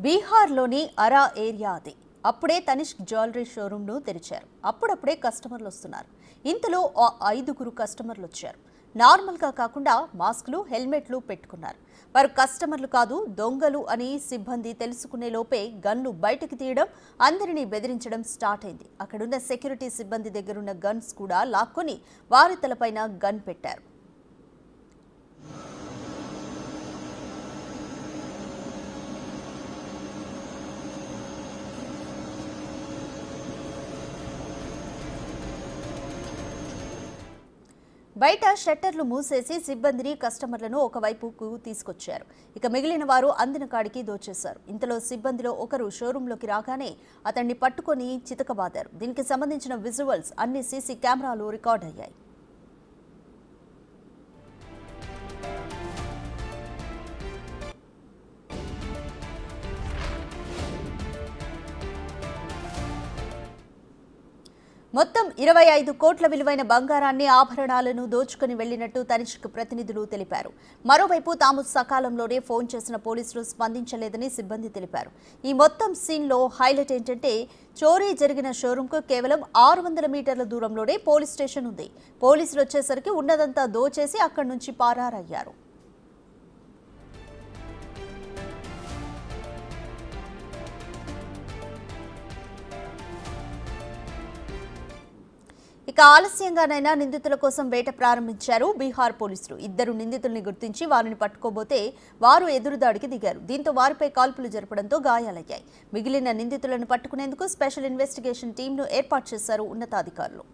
బీహార్లోని అరా ఏరియా అది. అప్పుడే తనిష్క్ జ్యువెలరీ షోరూమ్ను తెరిచారు. అప్పుడప్పుడే కస్టమర్లు వస్తున్నారు. ఇంతలో ఐదుగురు కస్టమర్లు వచ్చారు. నార్మల్గా కాకుండా మాస్కులు, హెల్మెట్లు పెట్టుకున్నారు. వారు కస్టమర్లు కాదు, దొంగలు అని సిబ్బంది తెలుసుకునే లోపే గన్ను బయటకు తీయడం, అందరినీ బెదిరించడం స్టార్ట్ అయింది. అక్కడున్న సెక్యూరిటీ సిబ్బంది దగ్గరున్న గన్స్ కూడా లాక్కొని వారి తలపైన గన్ పెట్టారు. బయట షట్టర్లు మూసేసి సిబ్బందిని, కస్టమర్లను ఒకవైపుకు తీసుకొచ్చారు. ఇక మిగిలిన వారు అందిన కాడికి దోచేశారు. ఇంతలో సిబ్బందిలో ఒకరు షోరూంలోకి రాగానే అతన్ని పట్టుకొని చితకబాదారు. దీనికి సంబంధించిన విజువల్స్ అన్ని సీసీ కెమెరాలు రికార్డ్ అయ్యాయి. మొత్తం 25 కోట్ల విలువైన బంగారాన్ని, ఆభరణాలను దోచుకుని వెళ్లినట్టు తనిష్క్ ప్రతినిధులు తెలిపారు. మరోవైపు తాము సకాలంలోనే ఫోన్ చేసిన పోలీసులు స్పందించలేదని సిబ్బంది తెలిపారు. ఈ మొత్తం సీన్లో హైలైట్ ఏంటంటే, చోరీ జరిగిన షోరూంకు కేవలం 600 మీటర్ల దూరంలోనే పోలీస్ స్టేషన్ ఉంది. పోలీసులు వచ్చేసరికి ఉన్నదంతా దోచేసి అక్కడి నుంచి పారారయ్యారు. ఇక ఆలస్యంగానైనా నిందితుల కోసం వేట ప్రారంభించారు బీహార్ పోలీసులు. ఇద్దరు నిందితుల్ని గుర్తించి వారిని పట్టుకోబోతే వారు ఎదురుదాడికి దిగారు. దీంతో వారిపై కాల్పులు జరపడంతో గాయాలయ్యాయి. మిగిలిన నిందితులను పట్టుకునేందుకు స్పెషల్ ఇన్వెస్టిగేషన్ టీంను ఏర్పాటు చేశారు ఉన్నతాధికారులు.